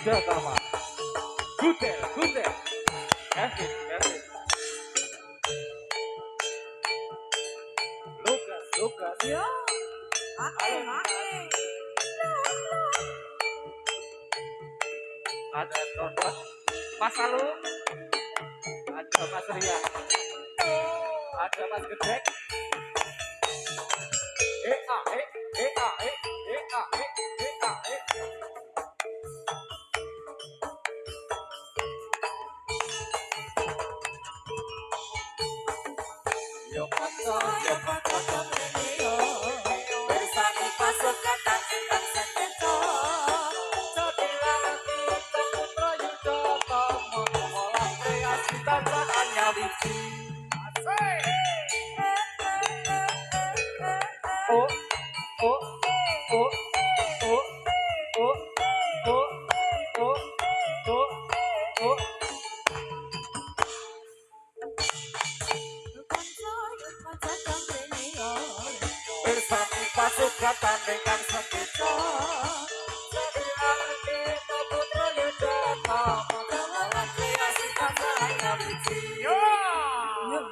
Yudhatama. Gudel, Gudel. Kevin, Kevin. Lukas, Lukas. Yo, ake, ake. Ada Tonton, Mas Alu, ada Mas Ria, ada Mas Gedek. Eh, ah, eh, eh, ah, eh, eh, ah, eh, eh, ah, eh. Yo kanca, yo kanca yo. Bersani pasukan dan ingkang sekeco. Jadilah kita putra Yudhatama, olah kreasi tantraannya wiji. Oh, oh, oh, oh, oh, oh, oh, oh, oh. Bersani pasukan dan ingkang sekeco. Jadilah kita putra Yudhatama, olah kreasi tantraannya wiji. Yo,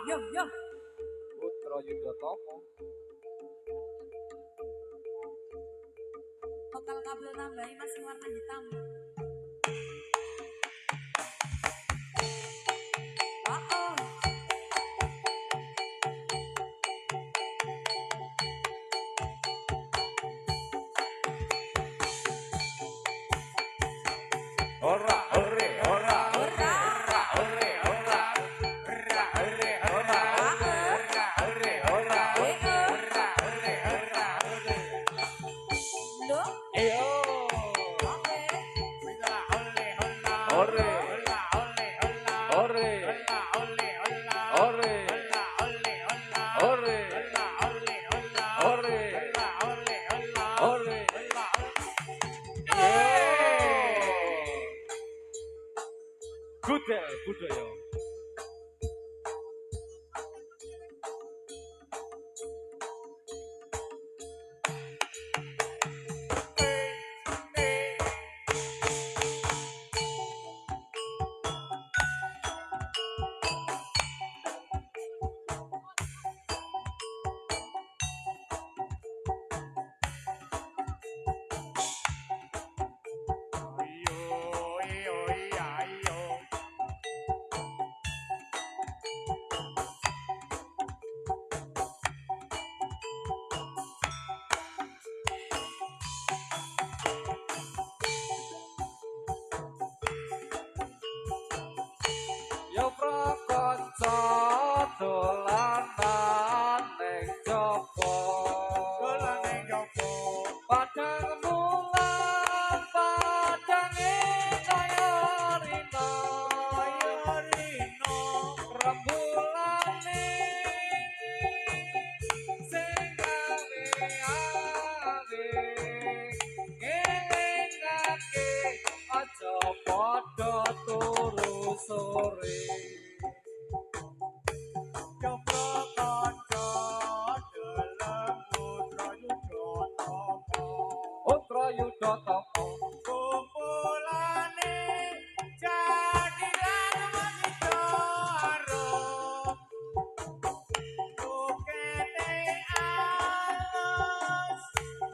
yo, yo. Putra Yudhatama. Vokal kabel tambahi masih warna hitam. Oh. Ora, ore, ora, ora, ore, ora, ora, ore, ora, ora, ore, ora, ora, ore, ora, ore. Lo, Eyo. oke. Ore, ore, ore, ore, ore. Gudel, budaya. Yo prakanca dolanan ning jaba. Dolan ning jaba. Padang mulan padange kaya rina. Kaya rina. Rembulane sing gawe-gawe. Ngelingake aja padha turu sore. Putra Yudhatama, kumpulane jadilah manungsa. Bukete alus,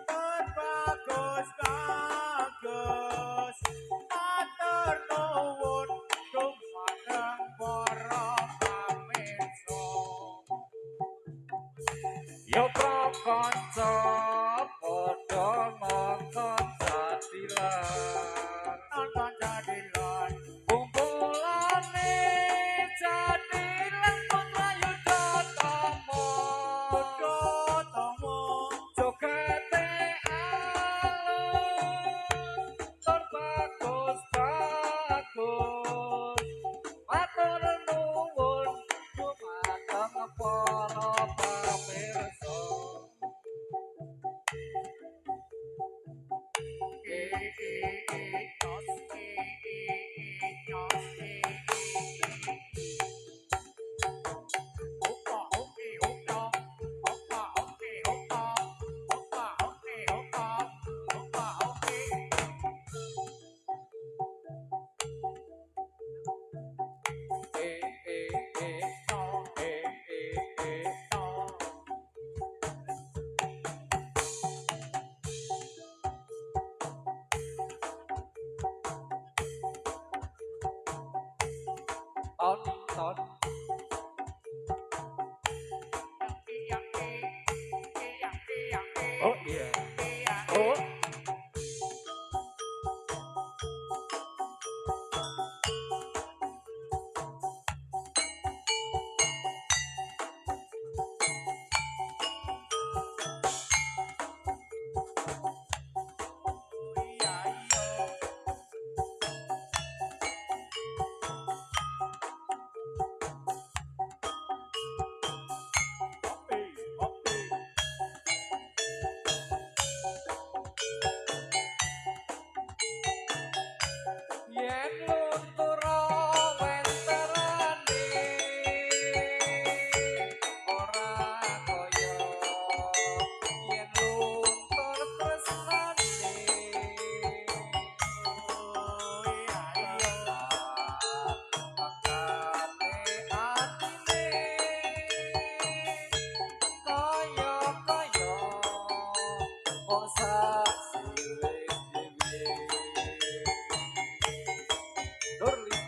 berbagus-bagus, matur nuwun dumateng para pamirsa. Yo prakanca padha nonton jadilan, nonton jadilan. Kumpulane jadilan putra Yudhatama, Yudhatama. Jogete alus, berbagus-bagus, matur nuwun dumateng para pamirsa. onton oh iya oh yen luntura wenterane ora kaya yen luntur tresnane makane atine kaya kaya kok saksiwe dhewe Dorli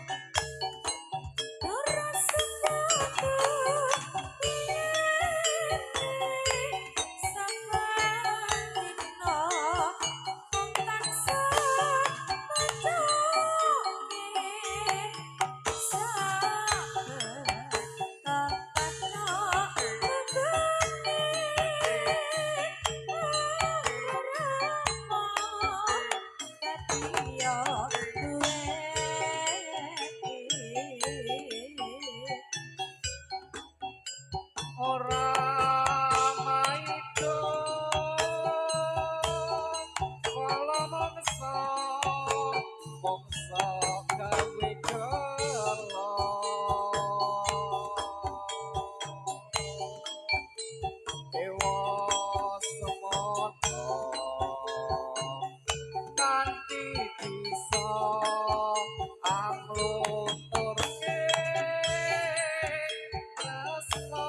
ora maido kala mangsa mangsa gawe gelo dewa semono kanthi bisa angluturke tresno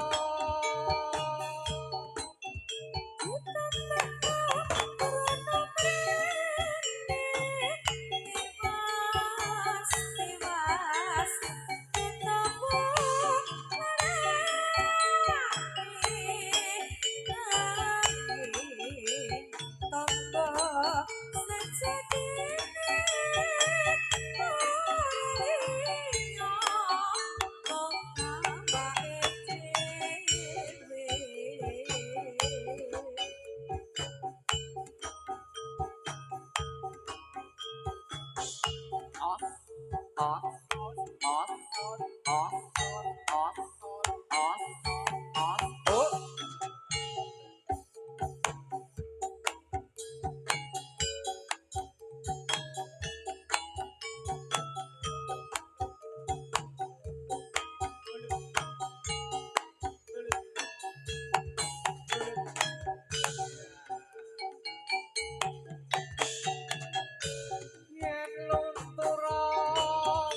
yen luntura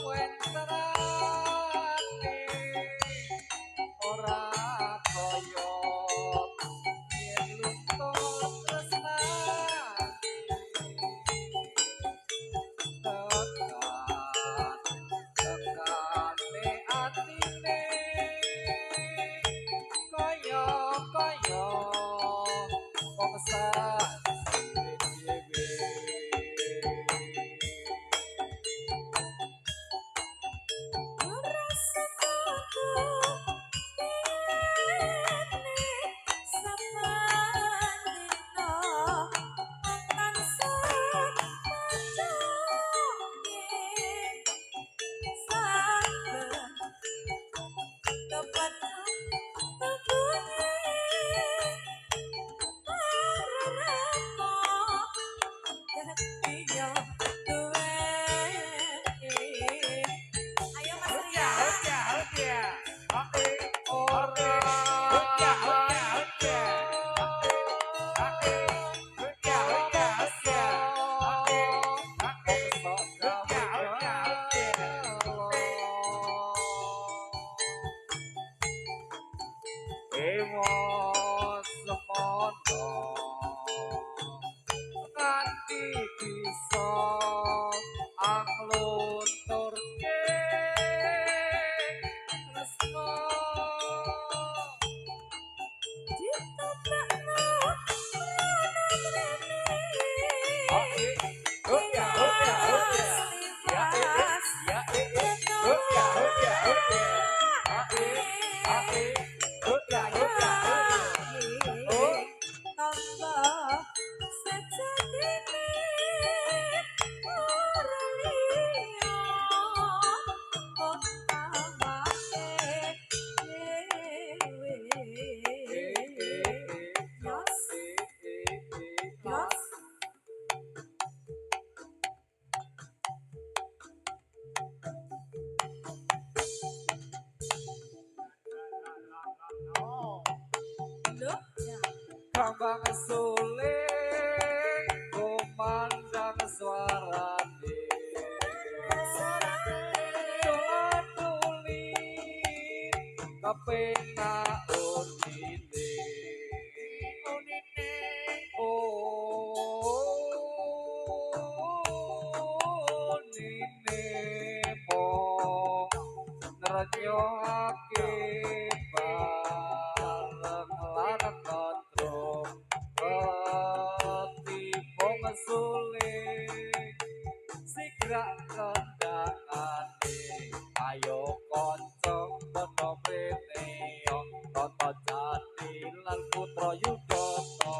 wenterane ora kaya yen luntur tresnane tekane atine kaya kaya wong saksiwe dhewe Dapat Kambang suling kumandang suarane Doa-duli kepena unine Unine mo ngerenyoake bareng lanang kontrol Ketipung suling sigrak kendangane ayo kanca padha mrene yo Tata Jati lan Putra Yudhatama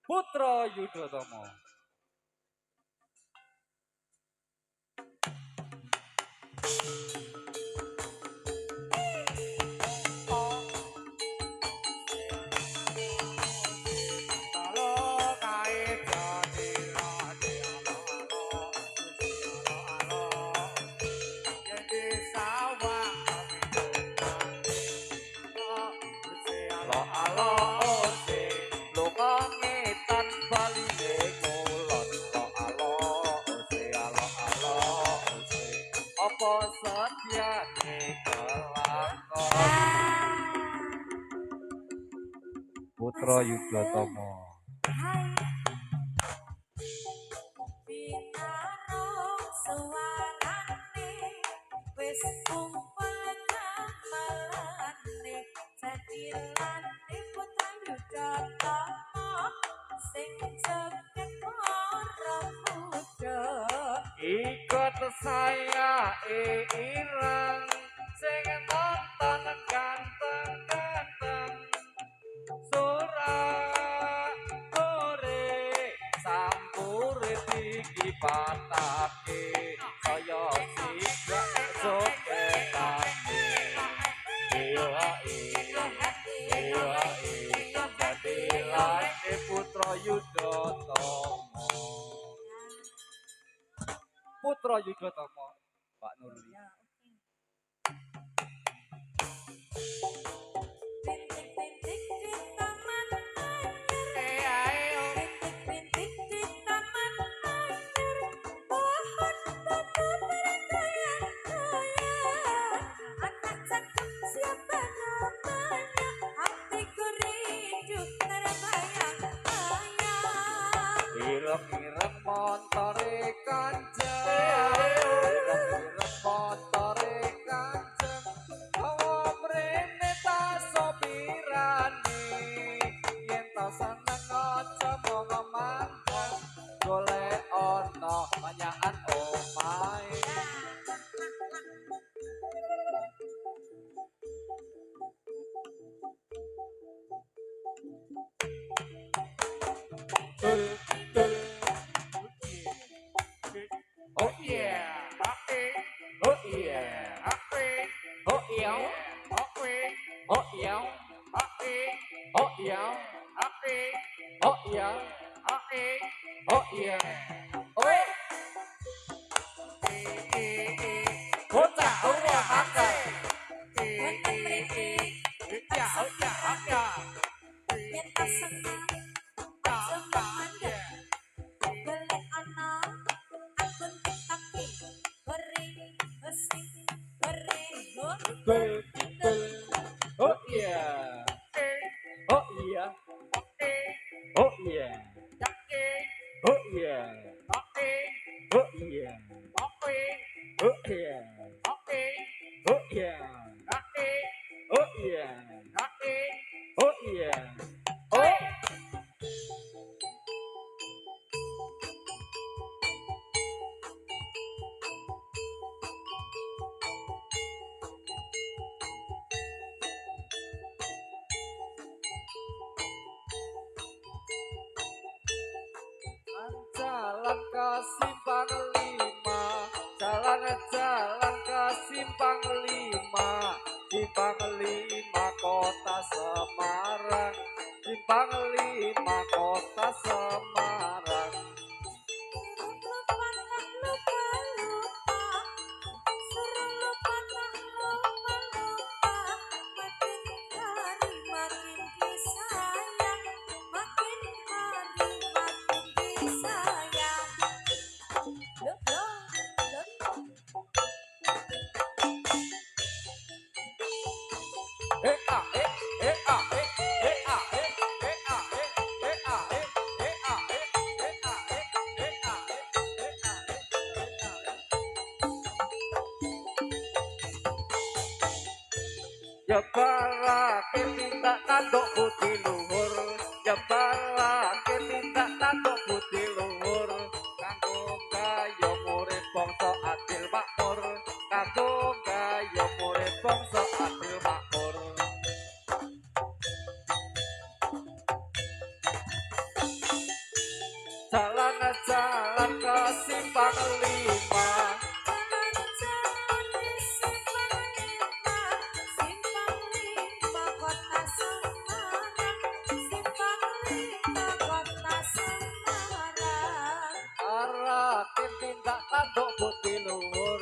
Putra Yudhatama apa sadyane kelakon Putra Yudhatama Wis kumpul gamelane jadilane Putra Yudhatama sing ceket para muda ikut saya irang sing nonton ganteng-ganteng surak ore sampure dikipatake saya sigrak soketane jadilane Putra Yudhatama Putra Yudhatama Pak Nurli Bintik-bintik di taman anyar Bintik-bintik di taman anyar Pohon batu bergoyang-goyang Anak cakep siapa namanya Hatiku rindu terbayang-bayang ireng-ireng montore kanjeng ireng-ireng montore kanjeng hawa mrene ta sopirane yen ta seneng aja monggo mangkon golek ana manyakan omahe Oh yeah, oh yeah, oh yeah, oh yeah, oh yeah, oh yeah, oh yeah, oh. Kota udah makan. Ya, oh ya, oh ya. Yen tak seneng aja memanda golek ana akun TikTok beri besi beri Oh yeah, oh yeah, oh yeah, oh yeah, oh yeah, oh yeah, oh yeah, oh yeah, oh iya. Oh, jalan ke simpang lima, jalan ke simpang lima kota Semarang, simpang lima kota Semarang. lupa tak lupa lupa suruh lupa tak lupa lupa makin hari makin disayang makin hari makin disayang lo lo Eh ah eh ah eh ah eh ah eh ah eh ah eh ah eh ah ya barake tindak tanduk putih luhur, ya barake tindak tanduk putih luhur, kanggo gayo murid bangsa adil makmur, kanggo gayo murid bangsa adil makmur. Jalan ke simpang lima, jalan-jalan di simpang lima kota Semarang simpang lima kota Semarang arake tindak tanduk putih luhur,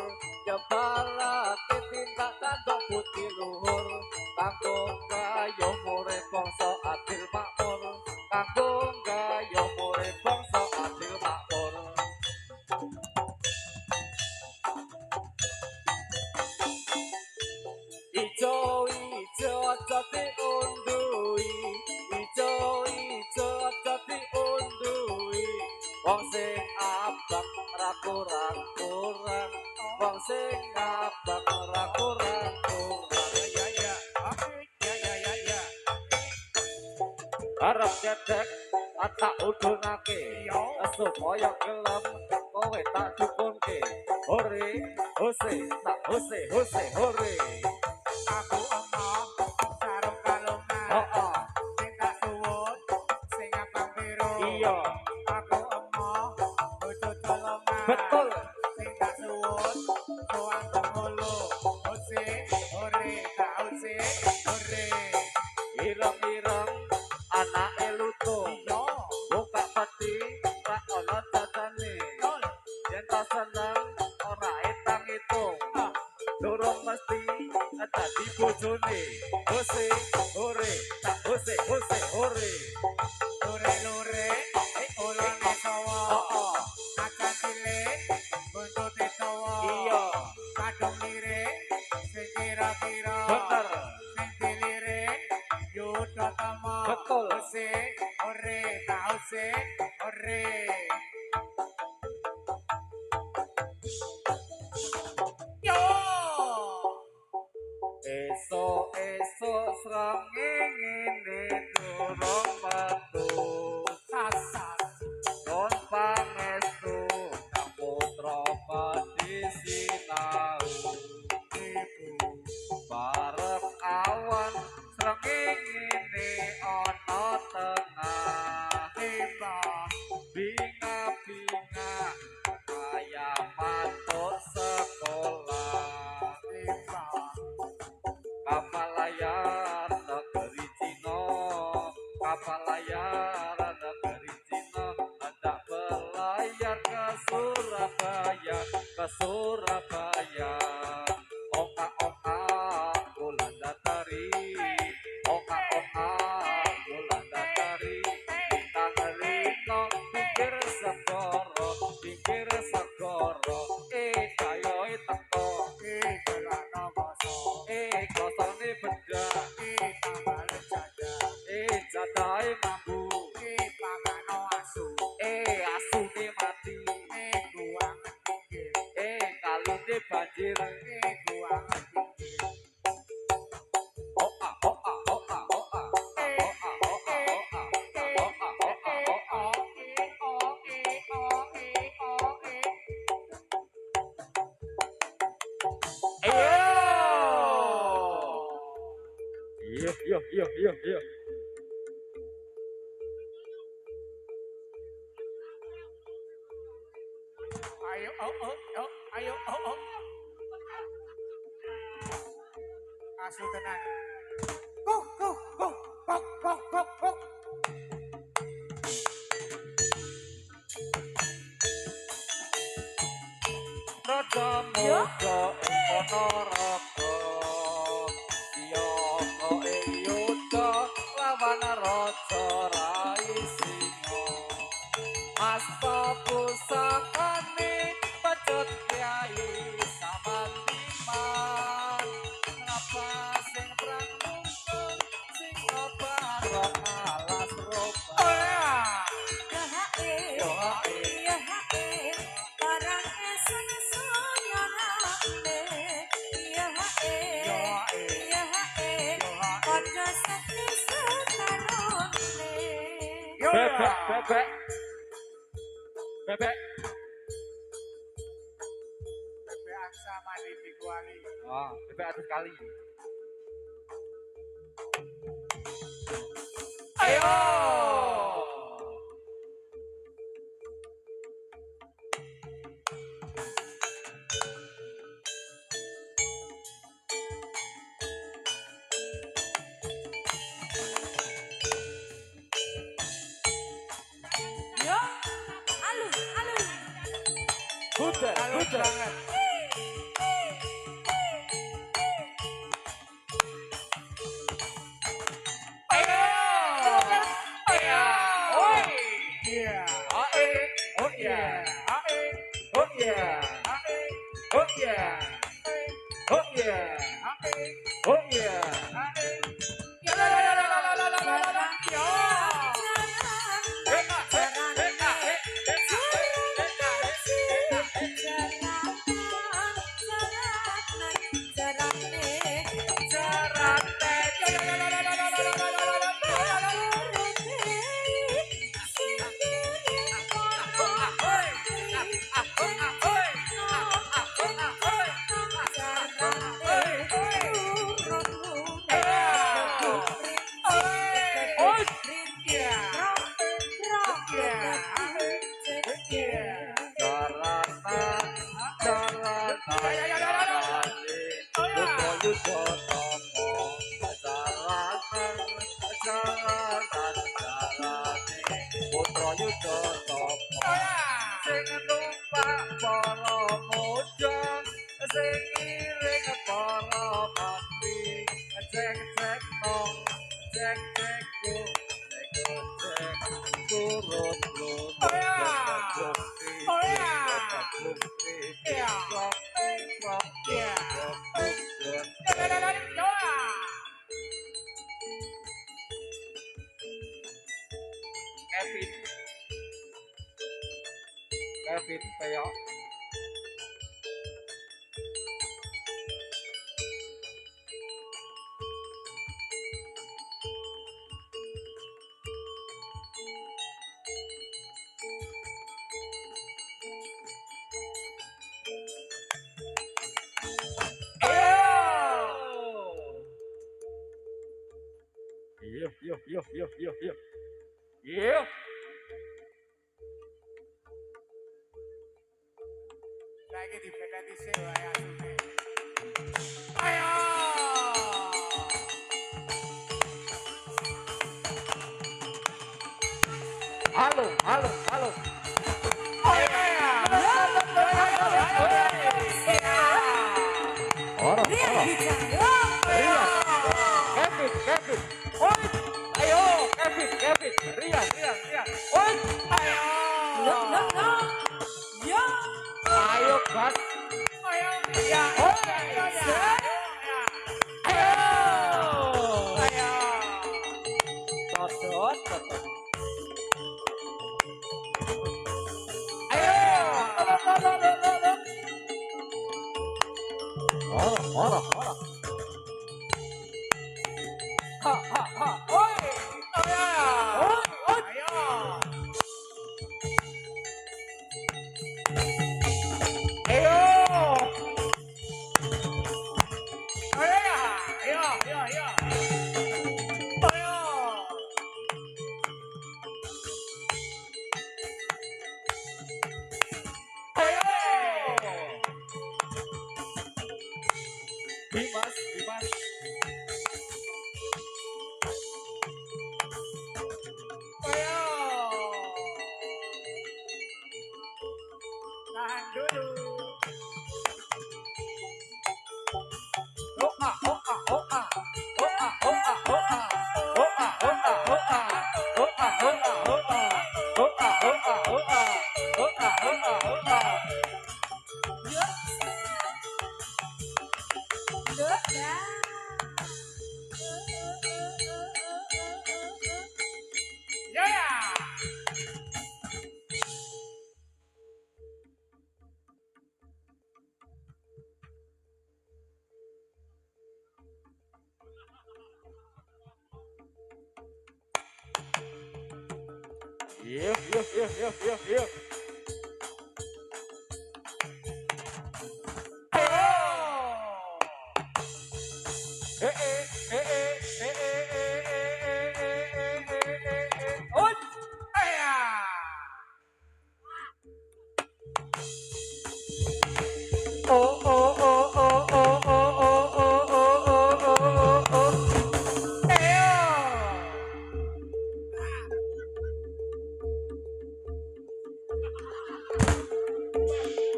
ya barake tindak tanduk putih luhur, kanggo gayo murid bangsa adil makmur, kanggo gayo murid bangsa adil makmur. Ijo-ijo aja diundui, ijo-ijo aja diundui, wong sing abang ra kurang-kurang, wong sing abang ra kurang-kurang. Ya ya, ya ya ya ya. Arep cedek tak udunake, supaya gelem kowe tak dukunke. Hore, hose, tak hose, hose, hore. Aku emoh sarung kalungan Oh, sing tak suwun sing abang biru iya, aku emoh bojo colongan betul. sing tak suwun soang pengulu ose ore tak ose ore Ireng-ireng anake lutung, iya buka peti ra ono jajane. tol Yen tak seneng ora etang-etung, durung mesti dadi bojone. Hose, hore, tak hose, hose, hore. lure lure ulane sawa Oh, acan cilik buntute dawa iya, kadung lirik sing kira-kira bener. sing dilirik yudha tama Betul. ose ore tak ose ore yo Esok-esok srengenge ngene durung metu, sasar kon pangestu kang putra padisinau. ibu Barep awan srengenge ngene ana tengah, timbang binga-binga kaya mantuk sekolah. timbang Kapal layar negeri Cina, kapal layar negeri Cina, hendak berlayar ke Surabaya, ke Surabaya. Oka-oka bulan datari, oka-oka bulan datari, kita ngerino pikir segoro, kayo teko, ikelana koso kosone bedak. ikambale jada Jadahe mambu, ipangano asu asune mati, iguangan pinggir kalune banjir. iguangan pinggir Oa, oa, oa, oa, oa, Iya. Ayo, ayo, asu tenan. Go. Raja Moga ing Ponorogo Siyaka ing Yuda lawan Raja Rai Singa Asta pusakane pecut kyai samandiman Napa sing perang mungkul sing barok alas roba Bebek Bebek angsa mandi di kuali. bebek atus kali Ayo. Buter banget. Ayo. Oi. Iya. Oh yeah. Putra Yuda Tapa sing numpak para muda sing iring para mati cek nong cek turut Kevin Peyok Iya. Lagi di PKT sewa ya. Ayo. Halo. Kevin. Oi. Ayo, Kevin. Rian. Oi. Ayo. Ayo, Gas. Ayo. Ya. Ayo. Totot. Ora. Ha. Oi. Ayo. Yuk, yuk, yuk, yuk, yuk, yuk. Ut. Oh, oh, oh, oh, oh, oh, oh, oh, oh, oh, oh, oh.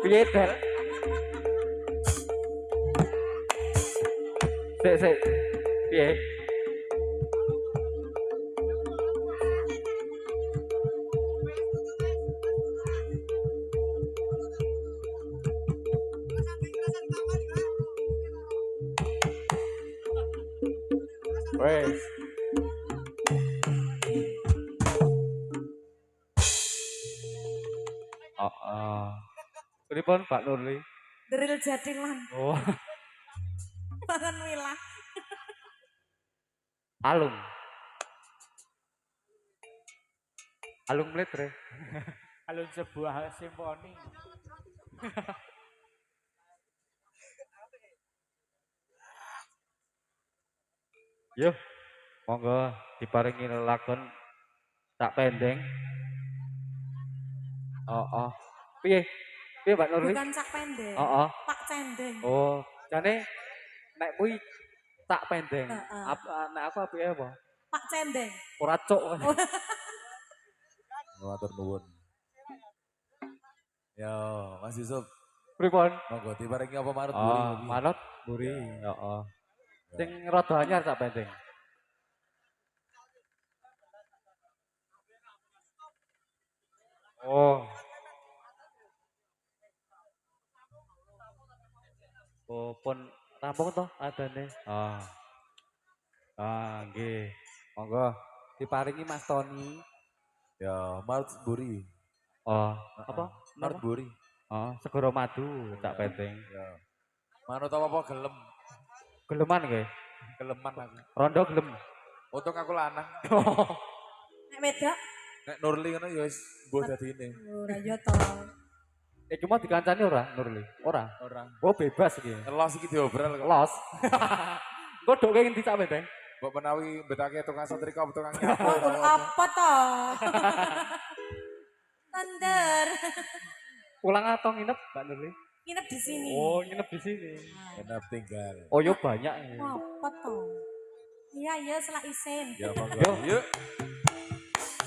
Piye, Del? Sik. Piye? Wes. Oh. Pripun Pak Nurli? Drill Jatilan. Oh, Bangun wilah. alung. Alung mletre. Alun sebuah simfoni. Yo, monggo diparingi lakon tak pendeng. Oh. Piye? Piye Mbak Nurli? Bukan cak pendek. Oh. Pak cendeng. Oh, jane nek kuwi tak pendeng. Heeh. Apa nek aku apike apa? Pak cendeng. Ora cuk. Matur nuwun. Yo, Mas Yusuf, Pripun? monggo diparingi apa manut Oh, buri. manut buri. Heeh. Sing rada anyar tak pendeng. Oh. Oh, pun rampung toh adane. Nggih. Monggo diparingi Mas Tony. Ya, manut buri. Oh, apa? Manut buri. Oh, segara madu tak pendeng. Ya. Manut apa gelem. Geleman nggih. Geleman aku. Rondo gelem. Untung aku lanang. Nek wedok. Nek Nurli ngono ya wis mbuh dadine. Ora yo to. Cuma dikancani ora Nurli? Ora. Ora. Oh, bebas iki. Ngelos iki diobral kok. Los. Engko dok kene ndi sak pendeng? Mbok menawi betake tukang setrika apa tukang Oh, nyapu. apa to? Tender. Pulang atau nginep Mbak Nurli? Nginep di sini. Oh, nginep di sini. Kenap tinggal. Oh, yo banyak ya. Apa to? Iya, selak isin. Ya monggo. Yo. Yuk.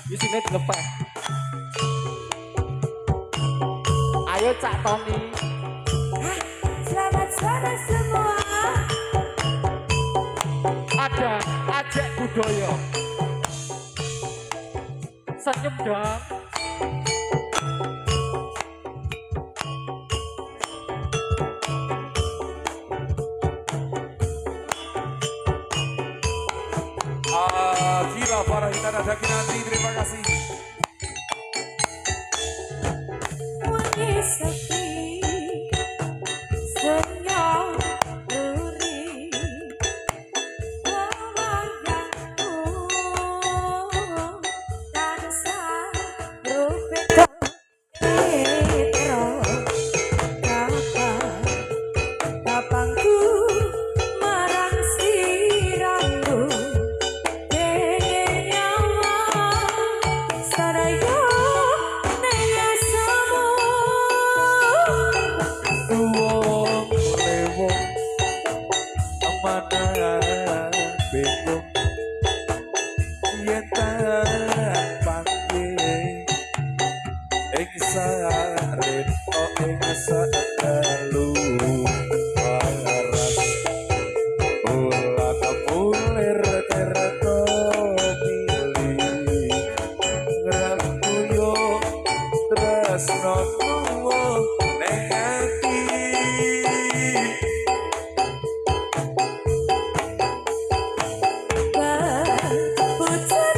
Di sini dilepeh. Ayo Cak Tony. Selamat sore semua. Ada ajak budaya. Senyum dong. Gila para hitam ada nanti. Terima kasih. Wangi sepi. Senyum duri. Wayangku. Dansa rupet. Petro. Kapangku marang siramu. Wong lewong amanah bingung yen panggih ing saren ing sadalu waras ulah kapulir terto pilih ngrakuyo tresno tuwa ning ati Pucat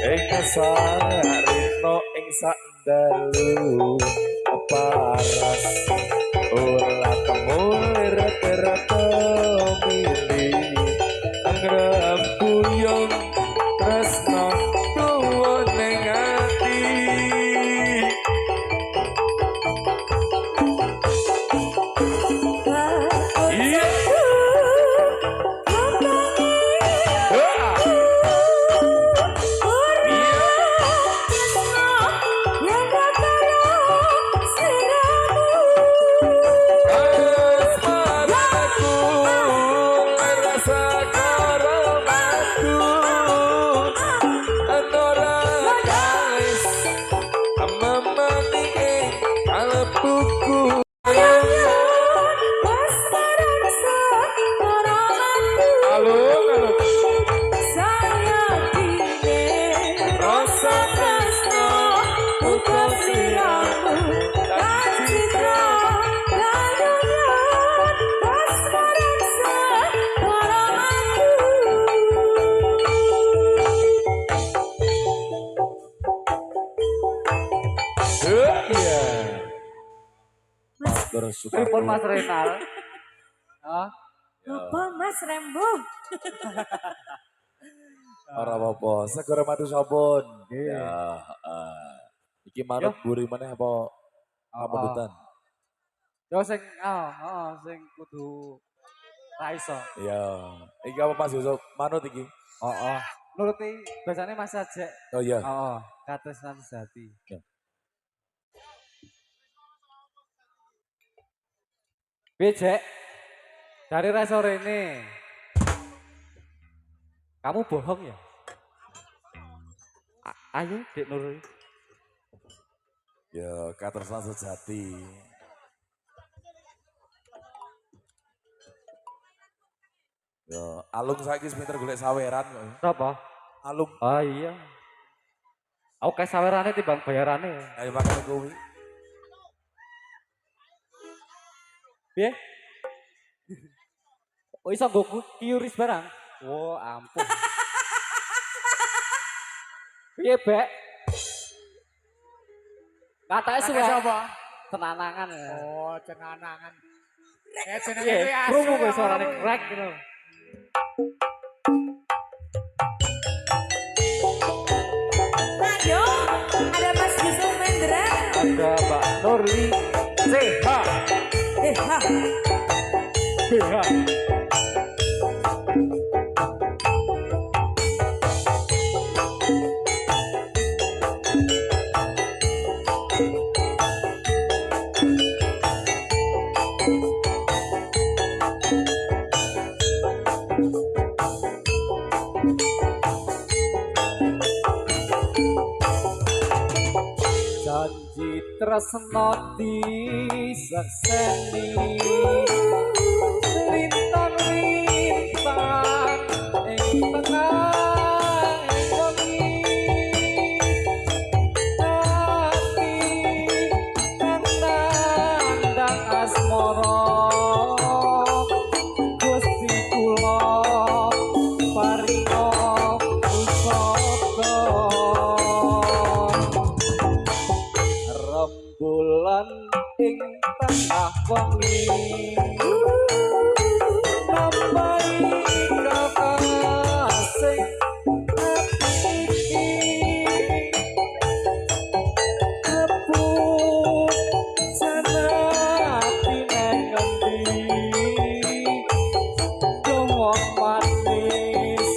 ing sarino ing sak dalu paras ora kemulir rata milih angrem puyung tresno tuwa ning ati iya Pripun Mas Renal? Hah? Apa Mas Rembo? ora apa-apa segera matu sampun Nggih. ya iki manut buri maneh apa pambutan Yo sing sing kudu ra iso. ya iki apa Mas Yusuf manut iki Heeh. Nuruti biasane Mas Ajek. oh iya Heeh, katresnan sejati. Ya. Becek dari resor ini. Kamu bohong ya? Ayo, Dek Nur. ya katresnan sejati ya alung saiki pinter golek saweran kok Apa? alung Oh iya. Aku kayak sawerane timbang bayarane. ayo makan kuwi Piye? Oh iso nggo kiuris barang. Oh, ampun. Piye, Bek? Katanya suwe. Sapa? Tenanangan. Oh, cenanangan. Jenenge Piye? kuwi asu. Krungu kowe suarane krek gitu. Ayo, ada Mas Yusuf Mendra. Ada Mbak Nurli CH. Ha. BH. Janji tresno disekseni lintang-lintang ing tengah wengi ati nandang asmara Gusti kula paringa pusaka rembulan ing tengah wengi nambahi kakasih ati iki kebuk janati nang ngendi donga manis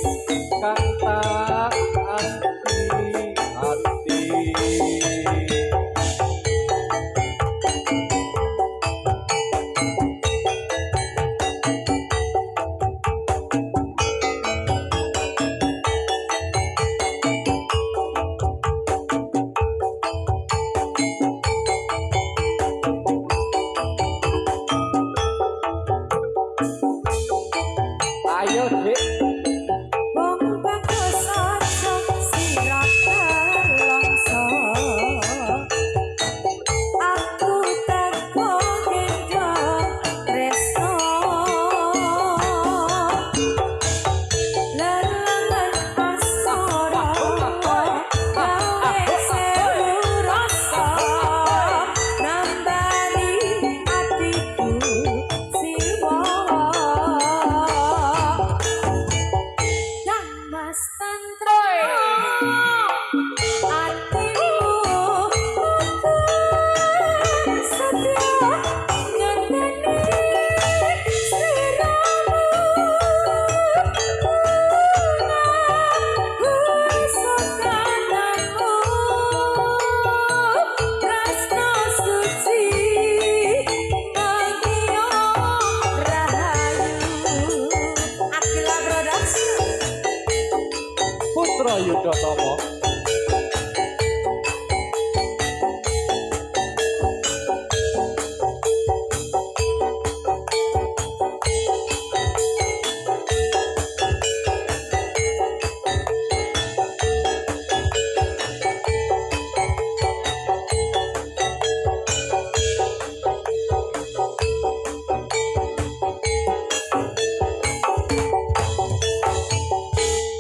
kang tak ati Putra Yudhatama.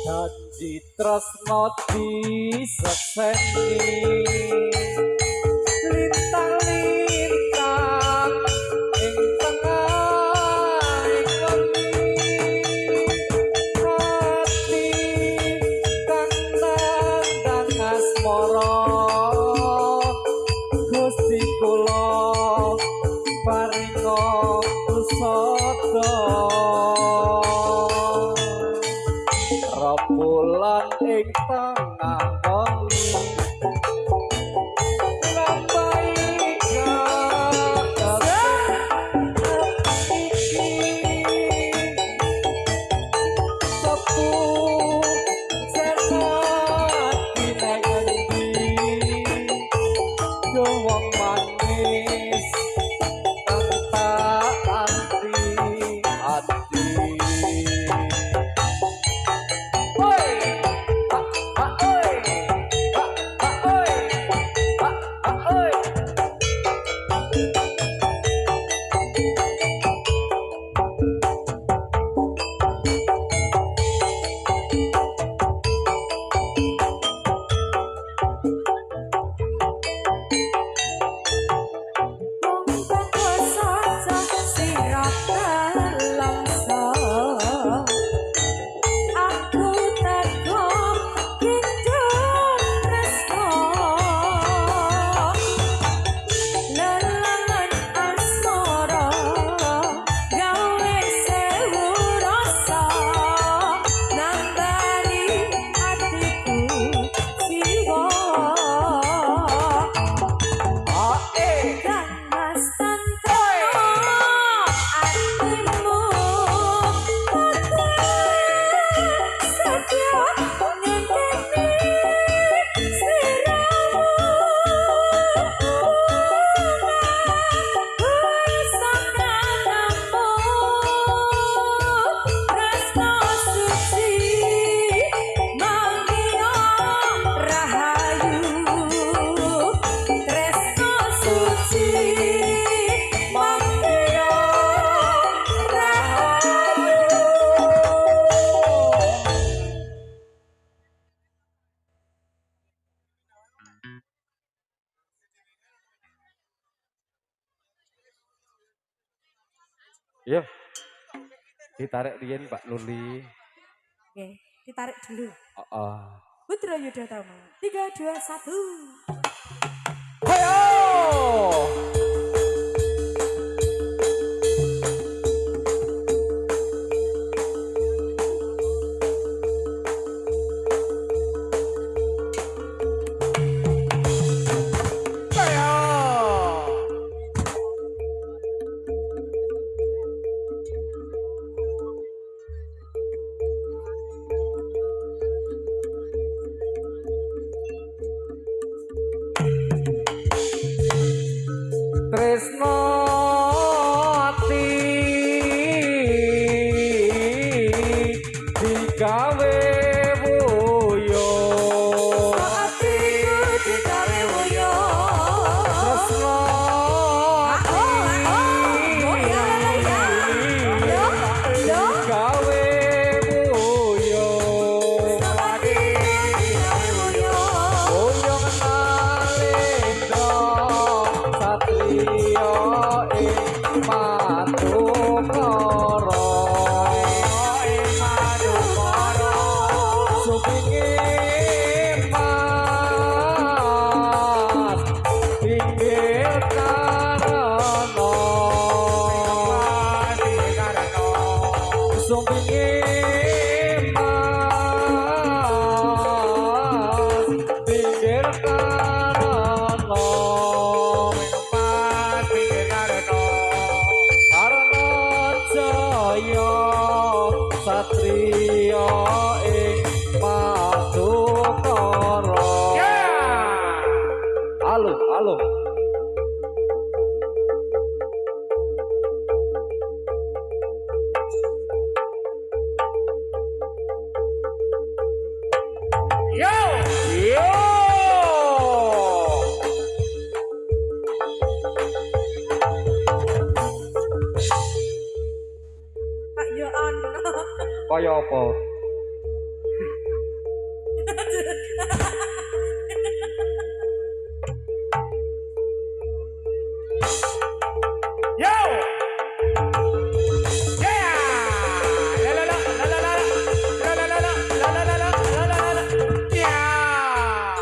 Janji tresno disekseni lintang-lintang ing tengahing wengi ati kang nandang asmara Gusti kula paringa usada rembulan ing tengah wengi lampahi gagasan iki sepuh senat dinengendi wong manis kang tak anti-ati. Yo, ditarik riyen Mbak Luli. Oke, ditarik dulu. Heeh. Putra Yudhatama. 3, 2, 1. Hayo! apa? Yo! Yeah! La la la la la la la la la la la la la la la la. Yeah!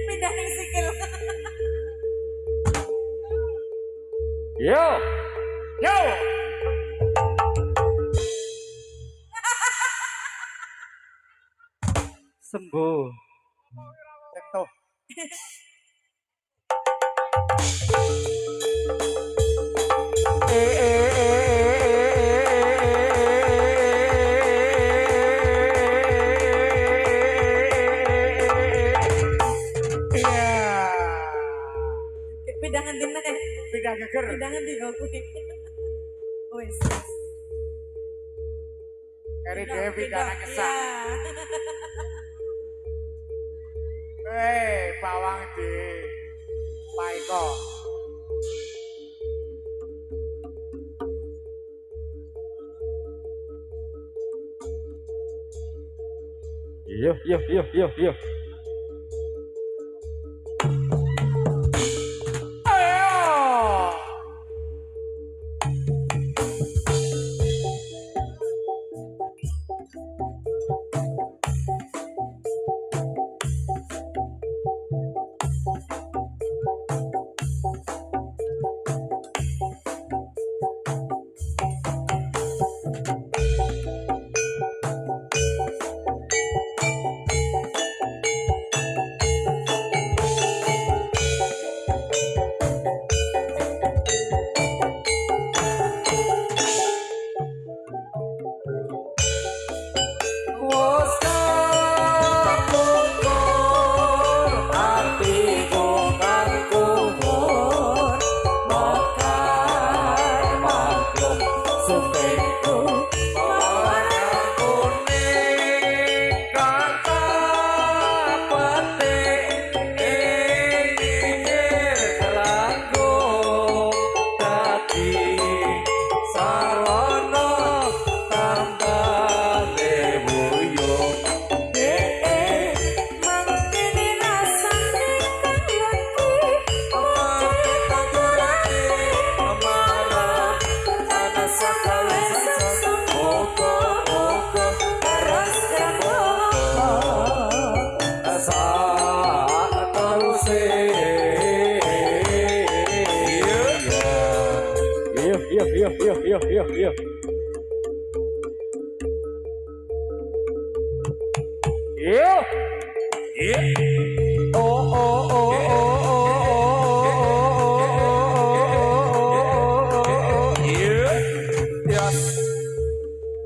Pindah ning sikil. Yo. Yo! Sembuh. Tentu. Yeah! Pindah ngendi nek? Pindah geger. Pindah ngendi kok kuwi? Wis. Eri dhewe pindah nang kesak. Iya. Bawang di Paiko. Yo. Ayo! Yo. Yo.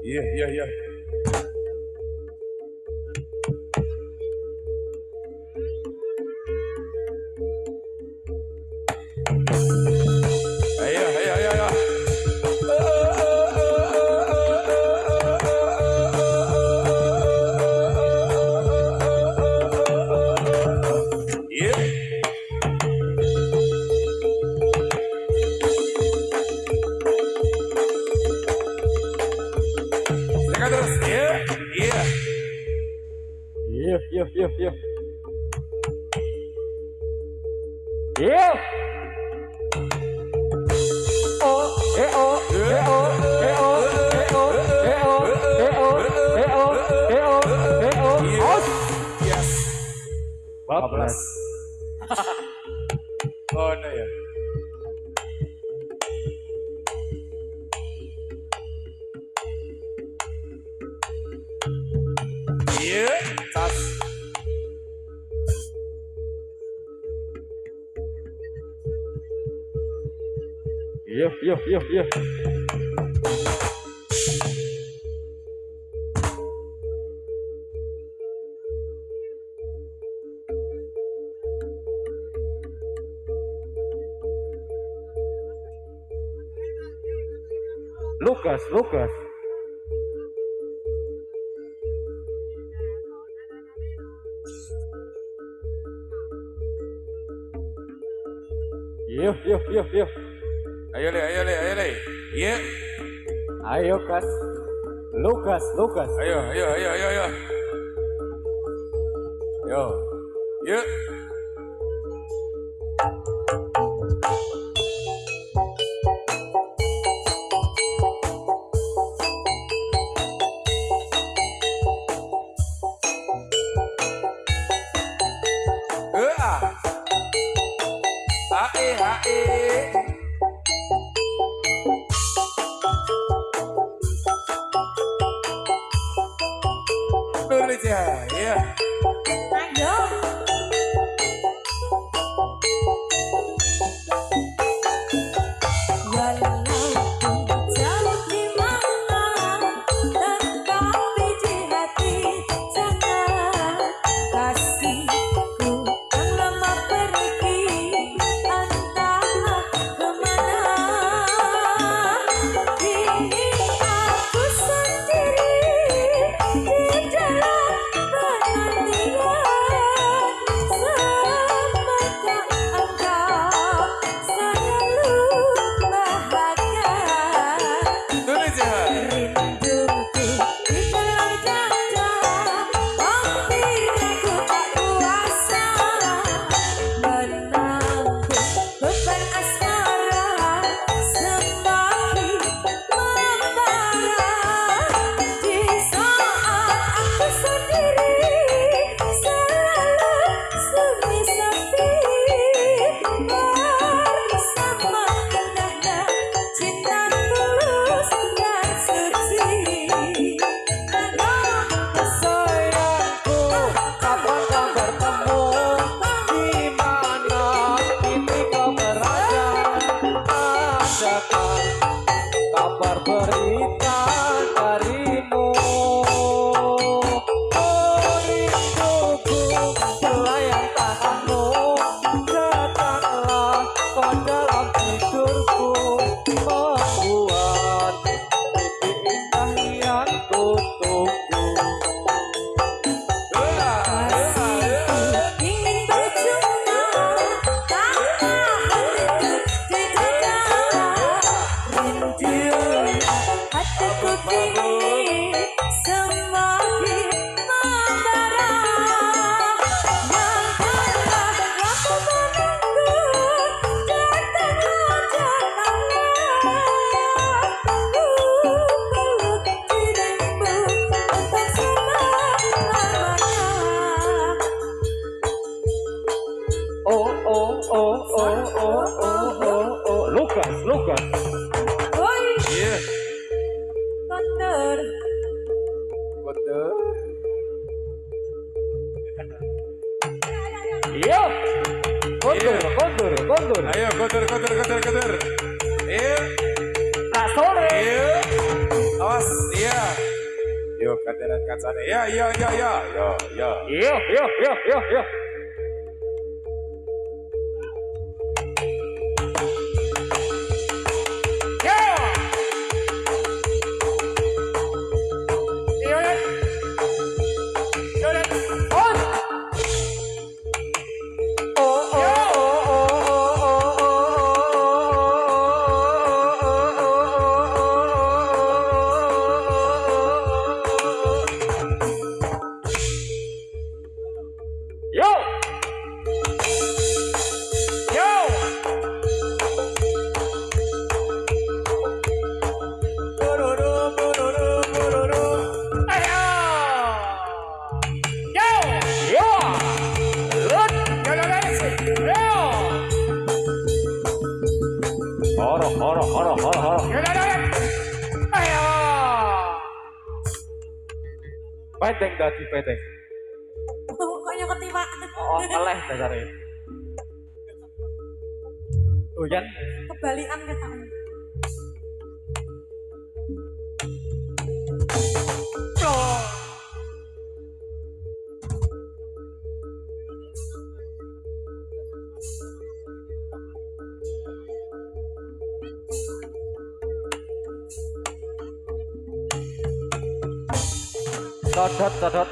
Iya. Ayo. Iya. Silakan terus. Iya. Yo. Yes. Bablas. Oh, no ya. Iya, tas. Yo. Lucas. Yo. Ayo le. Iya. Ayo, Kas. Lukas, Lukas. Ayo, ayo, ayo, ayo, ayo. Yo, yuk. Hae, hae. Dulu aja, ya. Ayo. Walaupun jauh di mana, tetapi di hati sana kasihku yang lama pergi entah kemana. Kini aku sendiri di dalam penantian. Semoga engkau selalu bahagia. Dulu aja. Rinduku di dalam dada, hampir aku tak kuasa menanggung beban asmara semakin membara. Di saat aku sendiri selalu sunyi sepi bersama indahnya cinta tulus dan suci. Sayangku, kapan kau bertemu? Di mana kini kau berada? Adakah kabar berita darimu? Oh rinduku, pelayan tanganmu, datanglah kau dalam tidurku, membuat mimpi indah yang kutunggu. Kasihku ingin berjumpa tanpa hatiku di dada. Rindu hatiku kini semakin membara. Janganlah aku menunggu, datanglah, datanglah. Peluk dirimu untuk selama-lamanya. Oh oh oh oh oh oh oh oh Lukas, Lukas. Woi, Iya. Thunder. Betul. Iya. Kondur, kondur, kondur. Ayo, kotor, kotor, kotor, kotor. Iya. Nah, sore. Iya. Awas, iya. Yuk, kaderan kacanya. Ya, ya, ya, ya, ya, ya. Iya, iya, iya, iya, iya. Yo! Yo! Bururu, bururu, bururu. Ayo! Yo! Yo! Lut! Yo, yo, yo! Yo! Horo, horo, horo, horo, horo. Yo, yo, yo! Ayo! Peteng dadi peteng. Pokoknya ketimaan. Oh, oleh dasarnya. Hujan. Kebalikan katanya. Codot, codot.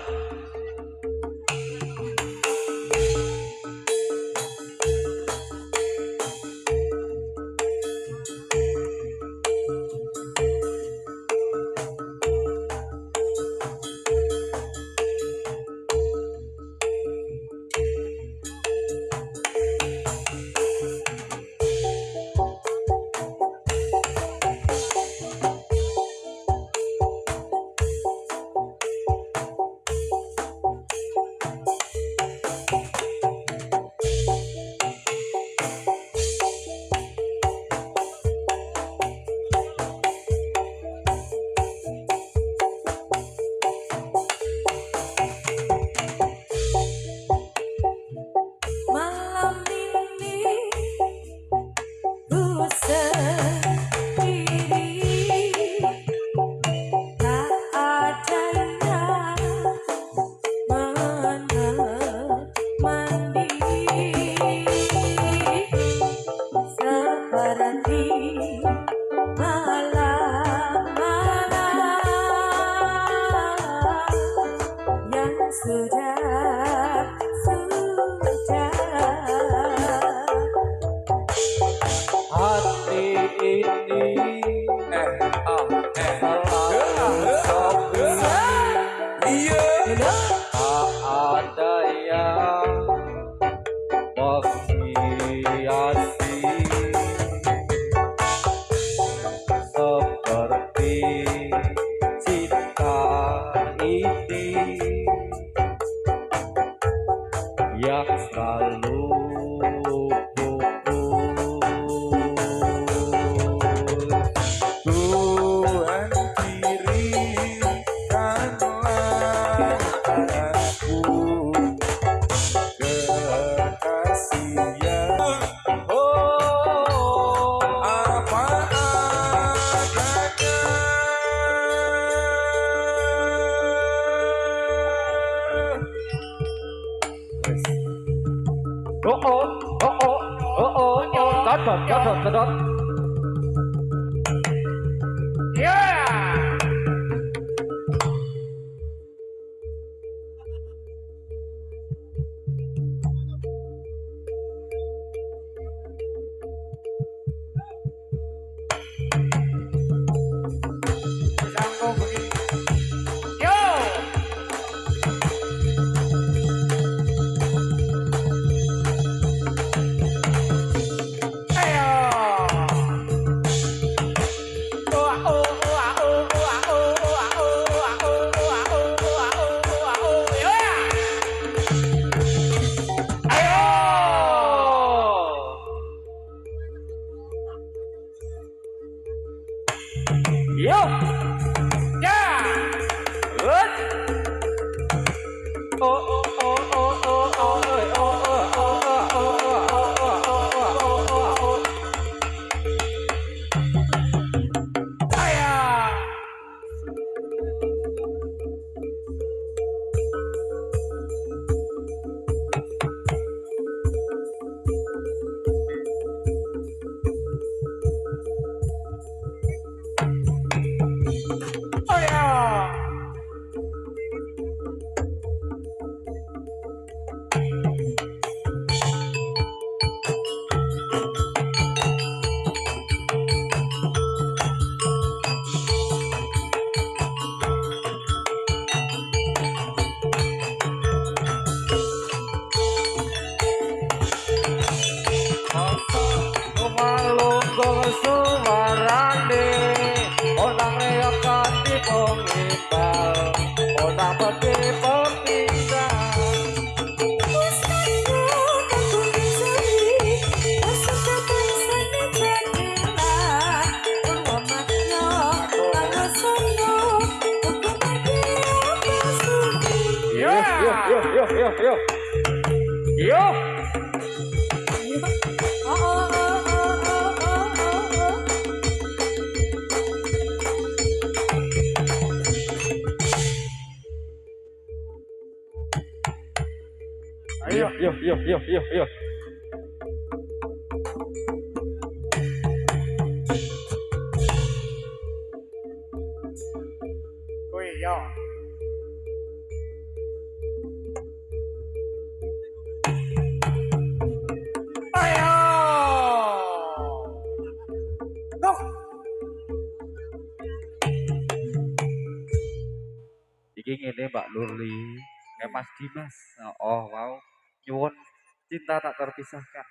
sudah sudah hati ini selalu sepi. Iya. Tak ada yang menghiasi seperti cinta ini yang selalu Tuhan kirimkanlah aku kekasih yang apa adanya. Codot. Sambung begini. Yo. Yo, Ya. Hut. Oh. Saya. Oh ya. Malungkung suwarane orang reakan di pengimbal orang pergi pentinggal yo yo Wih, yo. Ayo. Go. iki ngene Mbak Nurli kayak Mas Dimas oh wow nyuwun cinta tak terpisahkan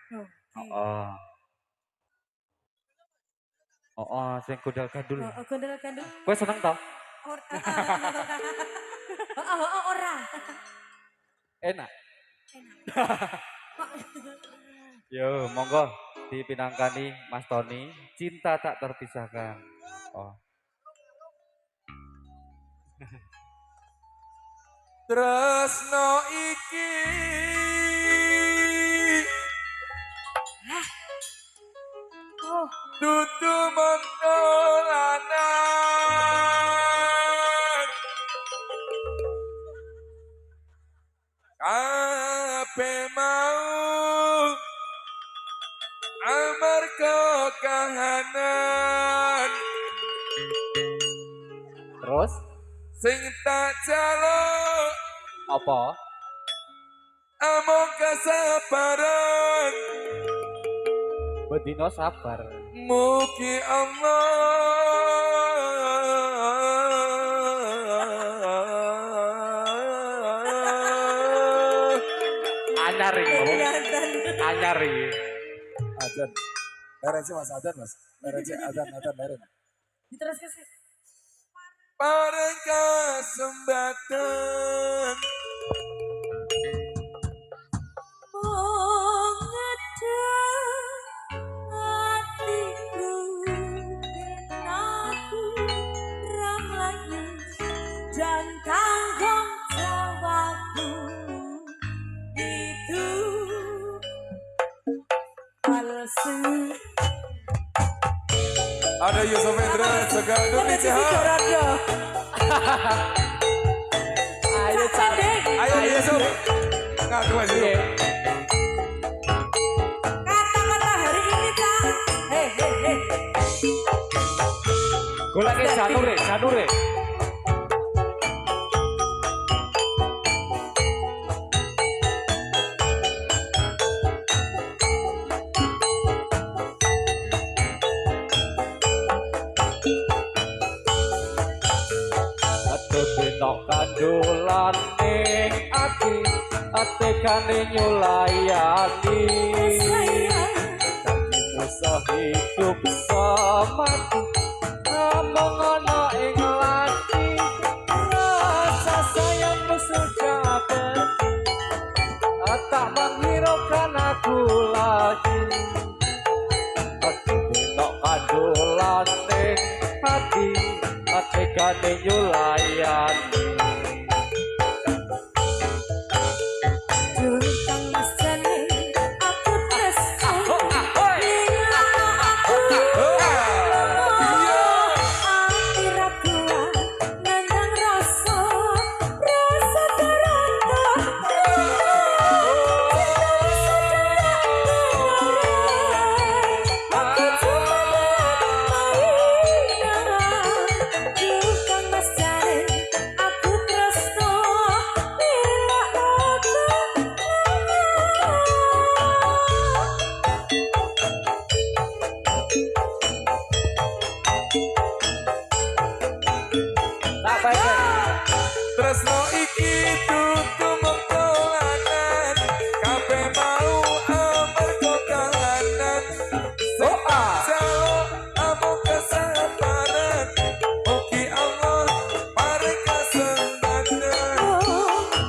sing kudal gandul Gondol kowe seneng tau ora enak yo monggo dipinangkani Mas Tony cinta tak terpisahkan Tresno iki dudu mentolanan kabeh mau amarga kahanan terus sing tak jaluk Apa? Among kesabaran Bedino sabar. mugi Allah Anyar iki. Kelihatan. Anyar iki. Adan leren sih mas adan mas leren sih adan leren Diteruskan sih. paring kasembatan Dan tanggung jawabmu itu palsu. ada Yusuf Hendra Segar Indonesia. Ayo cari. Ayo Yusuf ngaku aja Iya. Kata-kata hari ini Kak. Hei. Golek Janure. Aduh benok kandulan ning ati, atekane nyulayani. Sayang. Janjimu sehidup semati, ngomong ana ing lati. Rasa sayangmu sudah pergi, tak menghiraukan aku lagi. Aduh benok kandulan ning ati, atekane nyulayani. Tentang mesane aku tresno. Ahoy! Lila aku. Ati ra kuat nandang rasa terantah. Aku cuma mainan. Tentang mesane aku tresno. Lila aku. Sampai ke Tresno iki dudu mengkolanan kabeh mau amarga kahanan doa. jalo amung kesabaran mugi Allah paring kasembatan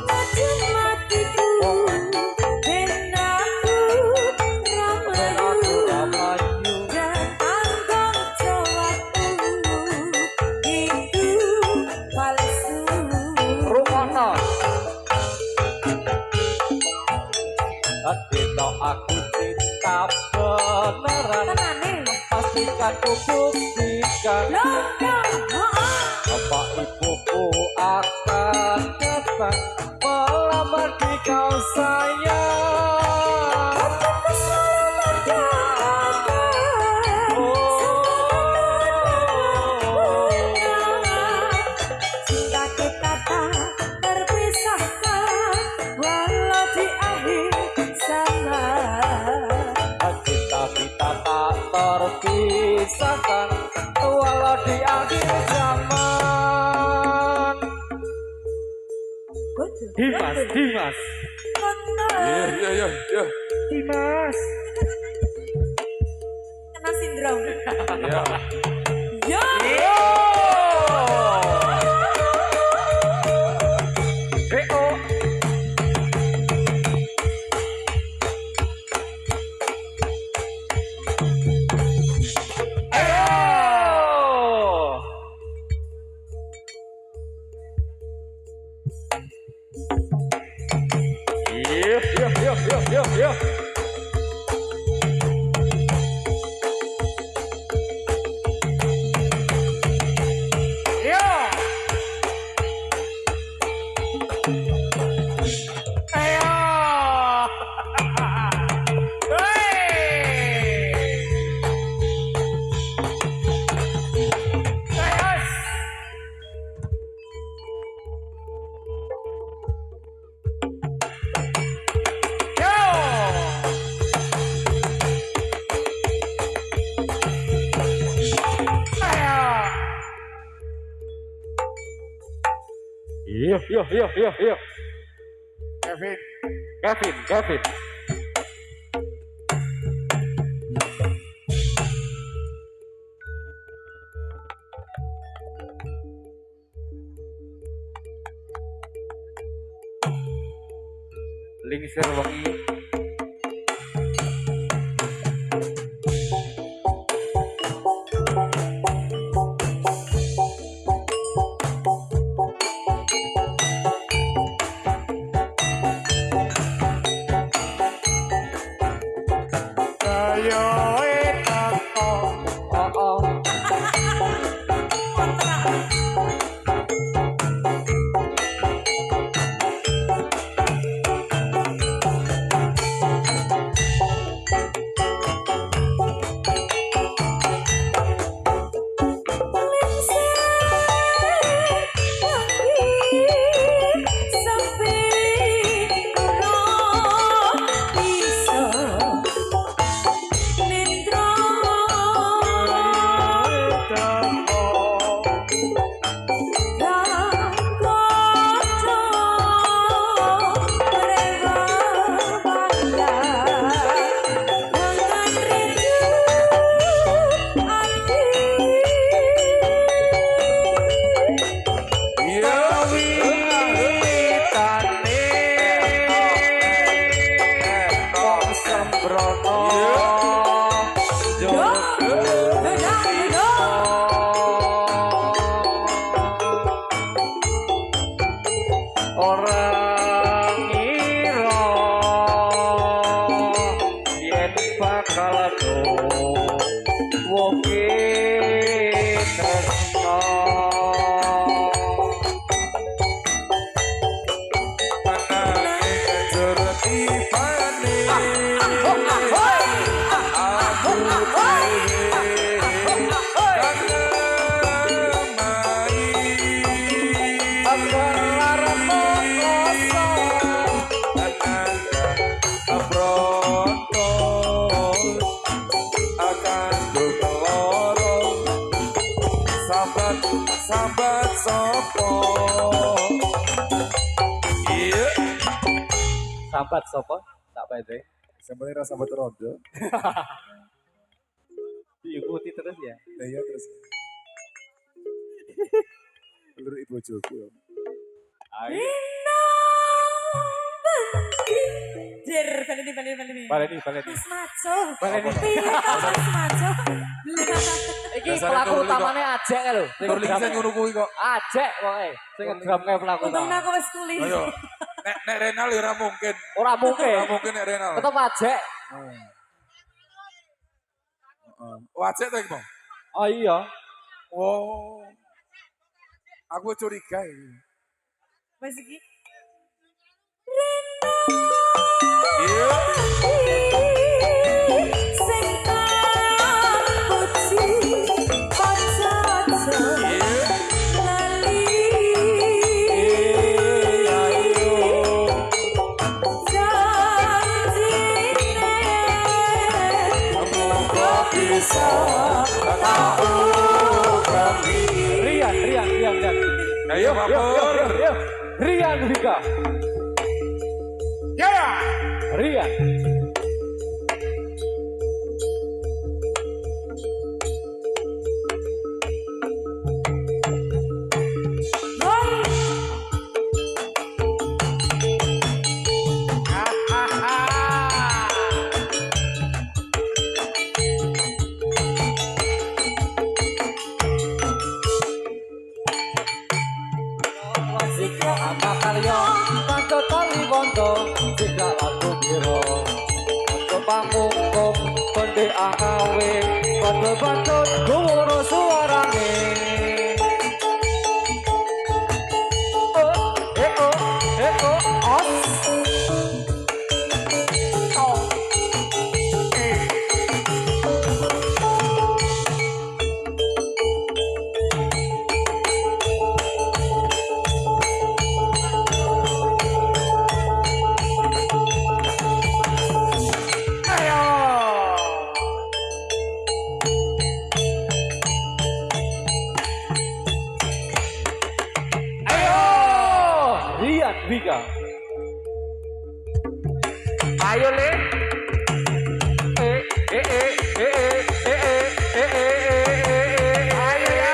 Ngajeng matiku ben aku Aku ramayu ramanyu. dan tanggung jawabmu itu palsu. Rumono. Dino aku cinta beneran, Tenane pastikan ku buktikan. longgang Bapak ibuku akan datang melamar di kau sayang. aku selalu mendoakan cinta kita tak terpisahkan walau di akhir zaman. Cinta kita tak terpisahkan walau di akhir zaman. Dimas. iya Dimas. Kena sindrom. iya Ya. BO. Ayo. Yo. Yo. Kevin. Kevin. Lingsir wengi. Ayo teko. Oh. Orang ngira yen bakal wong tresno Menangin jurti pane. Aku sambat sopo. Iya. sambat sopo tak pede Sebenarnya rasa sambat rondo. diikuti terus ya. Nah, iya terus. Lur ibu jogo. Ayo. Baleni. Baleni. Mas Maco. Baleni. Piye kok Mas Maco? Iki Dasare pelaku Kurli kok. utamanya Ajek lho. Sing Kurli ngedram- sing ngono kuwi kok. Ajek pokoke. Sing ngedram kae pelaku Untung utama. aku wis kuli. Ayo. Nek Renal ya ora mungkin. Ora mungkin. Ora mungkin nek Renal. Tetep Ajek. Wajib ta iki, Bang? Oh iya. Oh. Aku curiga iki. Wis iki. Iya. Sing puji ojo-ojo Iya. lali. Janjine muga bisa aku kami. Rian. Ayo, Mapur. Rian Vika. Ya. Rian. Jika apa karya kanca tali wondo jika lagu biro Ayo le. Ayo ya.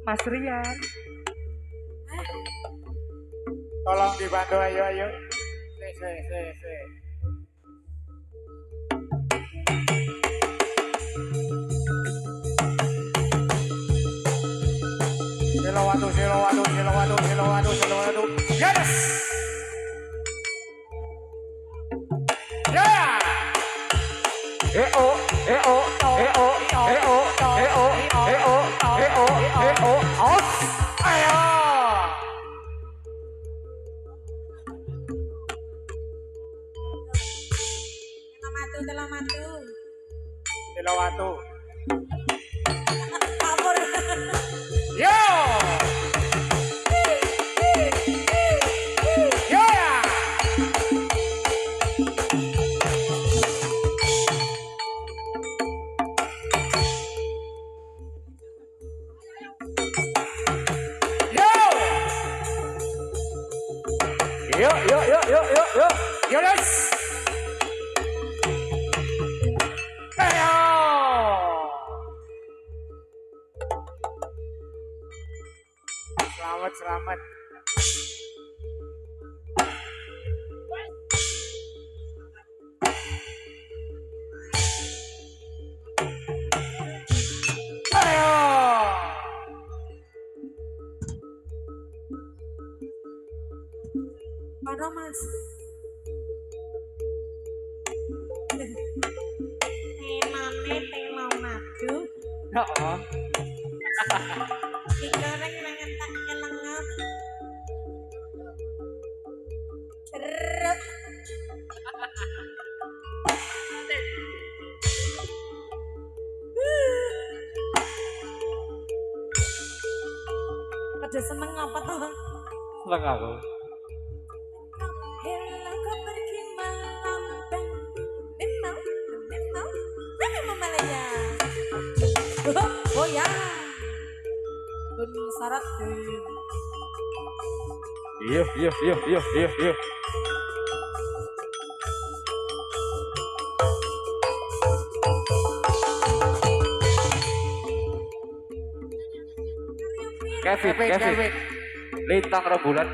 Mas Rian. Tolong dibantu, ayo. Se. Silawatu. Yes! Yeah! Ayo! Telamatu. Silawatu. Kabur. Yo! Yeah! Yo! Yo, let's. Ayo! Selamat. Ayo! Mana Mas? Telau madu. Heeh. Digoreng dengan tak kelengah. Cerut. Pada seneng apa tuh? Seneng aku. Hello kau pergi malam dan memang Malaya. Oh ya, Doni syarat Iya. Kevin. Lintang rembulan.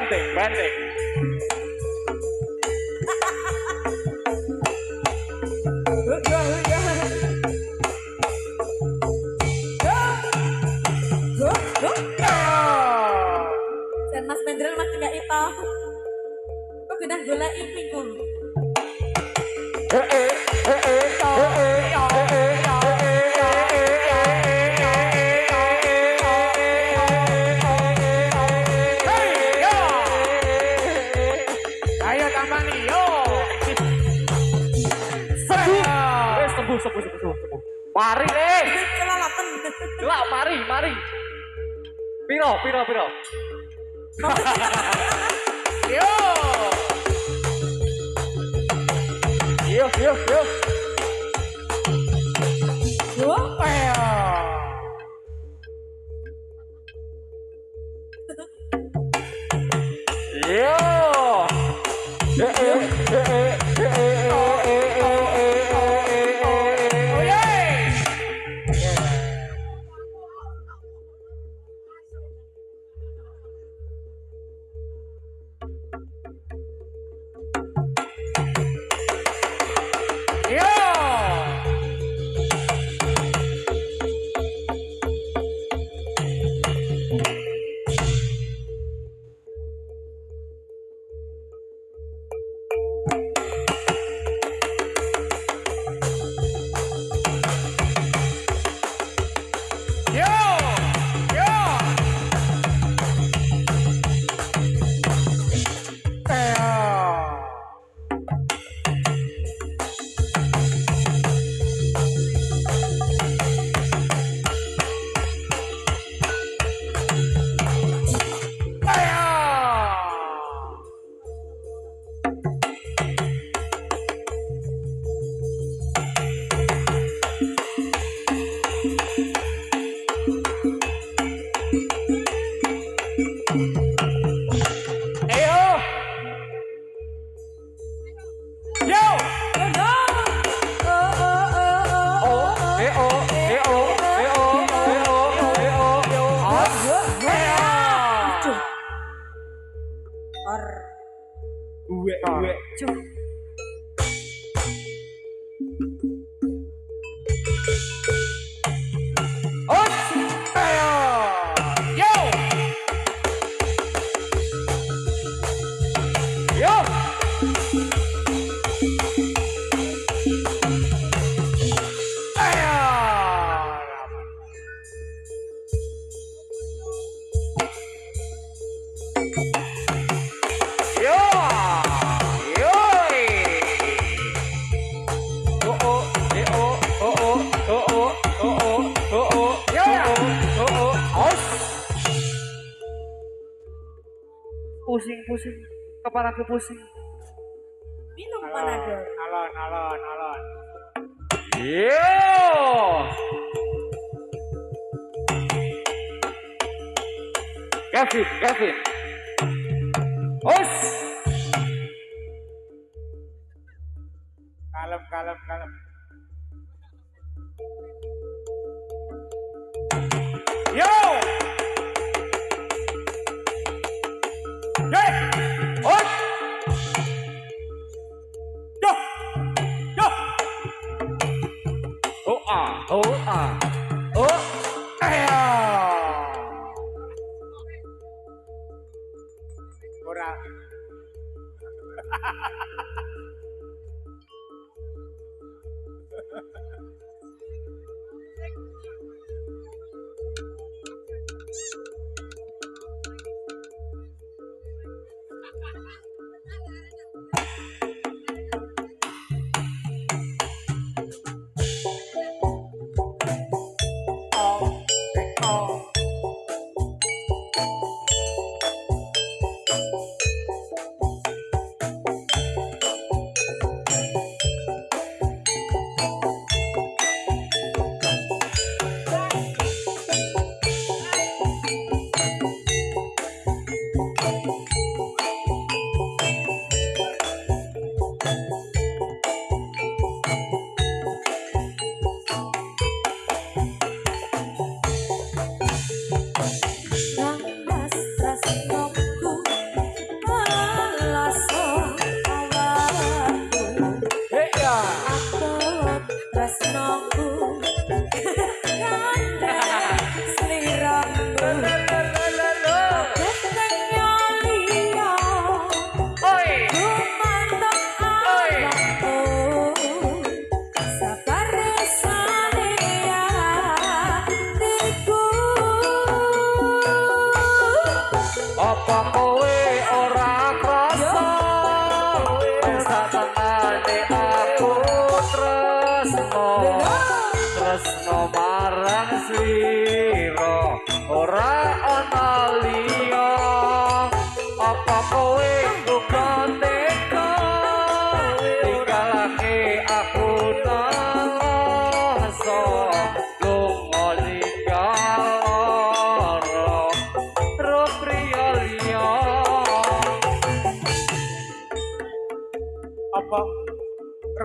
benteng, benteng. Dan Mas Mendrel masih gak itu. Kok genah golek iki kok. Ayo tambah nih, yo. Sembuh. Mari deh. Kelalapan. Gelak, mari. Piro. Yo. Yo. Ayo. Oh yeah. Yo. Uwe. Pusing. Kepalaku pusing. Minum panadol. Alon. Kevin. Kalem. Yo.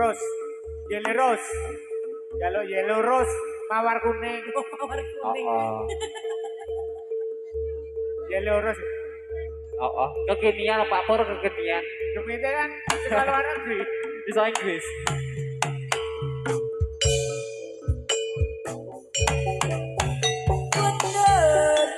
rose. Yellow rose. Yellow rose. Mawar kuning. Mawar Oh, kuning. oh. Yellow rose. Oh, oh. Kekinian Pak Pur kekinian. Gemite kan sekolah luar negeri. Bisa Inggris. Bener.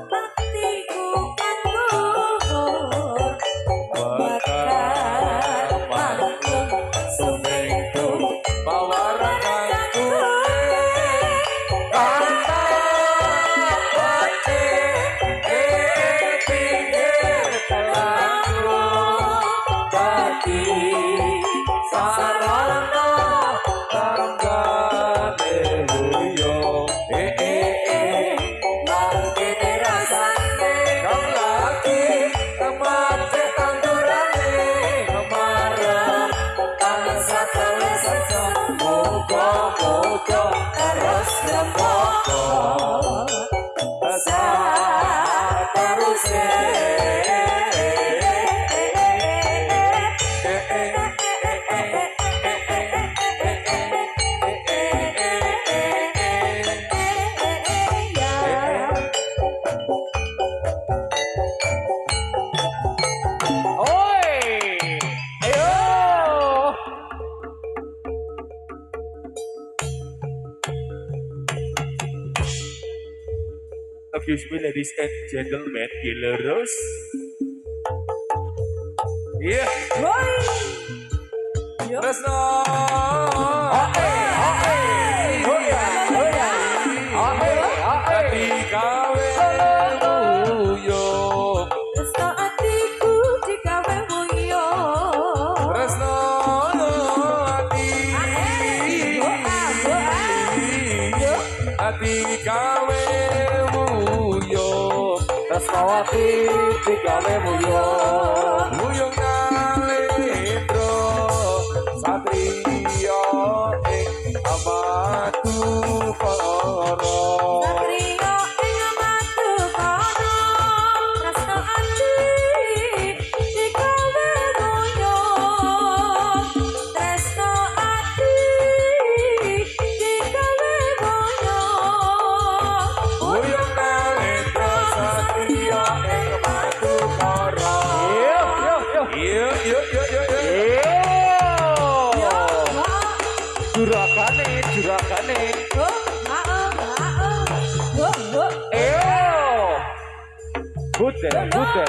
Baktiku kan luhur, bakal mantung sumringku. Mawarakanku Kata pati pinggir telanku Bagi sarana tanggane huyung Mangkene rasane kau lagi Kemati tandurane kemarem Tansah telesa Moga-moga terus lemoko Saat terus Oi! Ayo! Excuse me, ladies and gentlemen, Yellow Rose. Iya. Woi. Yo. Tresno. Ati kawe uyung. Tresno atiku digawe nguyung. Tresno ati. Ati kawe uyung. Tresnawati digawe muyung. Uyung nalendra satriya ing amatu para. Satrio ing matu kono. Tresno ati digawe nguyung. Tresno ati digawe nguyung. Uyung nalendra satriya ing amatu para. Iya. Juragane. Oh. Eyo. Budel.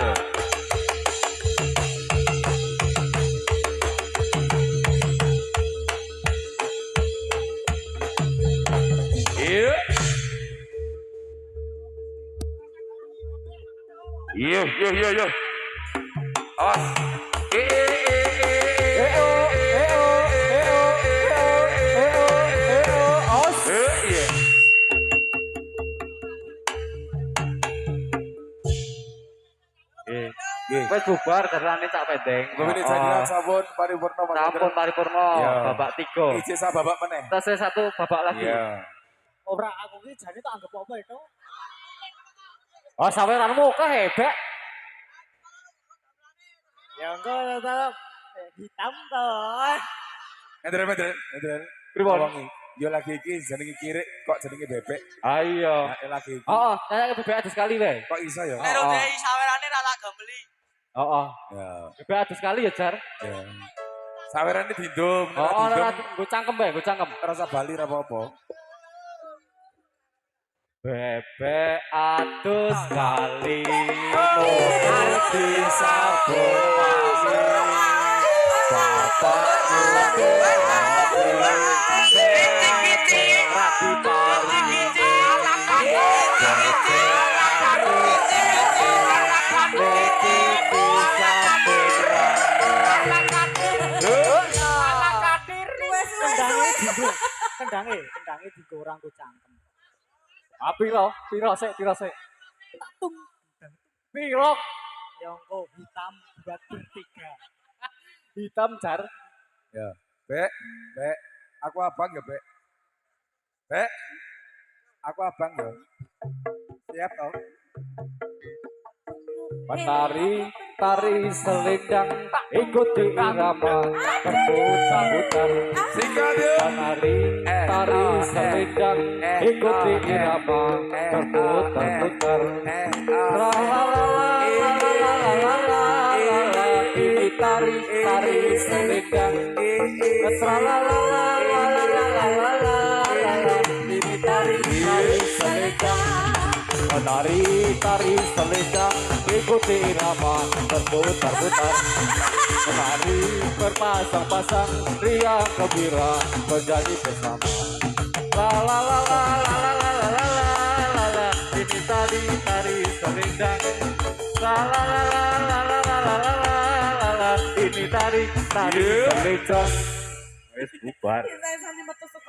Iya. Ah. Iya. Wes bubar darane cak pendeng. Pemilik jadilan sampun paripurna Sampun paripurna Iya. babak 3. Ijek sa babak meneh. Tasih satu babak lagi. Iya. Ora aku ki jane tak anggap apa itu? Oh, saweranmu kok hebat. Ya engko tetep hitam toh. Endren. Pripun? Wangi. Yo lagi iki jenenge kirik kok jenenge bebek. Ayo. Nah, lagi iki. Heeh, saya bebek adus sekali wae. Kok iso ya? Lero dei sawerane ra tak gembeli. Heeh. Ya. Bebek adus sekali ya, Jar. Ya. Sawerane dindum, Oh, ora dindum. nggo cangkem wae, nggo cangkem. Rasa Bali ra apa-apa. Bebek adus sekali mulut disabung wangi. Bapak ngene rapi pari. Kendange digorang ku cangkem. Ah, piro sik. Piro? Ya engko hitam buat bertiga. Hitam jar. Ya, Bek, Bek, aku abang ya, Bek. Bek, aku abang ya. Siap toh? Menari, tari selendang, ikuti irama, berputar-putar. Singkat yuk. Menari, tari selendang, ikuti irama, berputar-putar. Ini tari, tari selendang. Ini tari, tari selendang. Menari, tari selendang, ikuti irama, berputar-putar. Menari, berpasang-pasang, riang gembira, bernyanyi bersama. La la la la la la la la la la la. Ini tari, tari selendang. La la la la la la la la la la. Ini tari, tari selendang. Wes bubar. Saya sani metu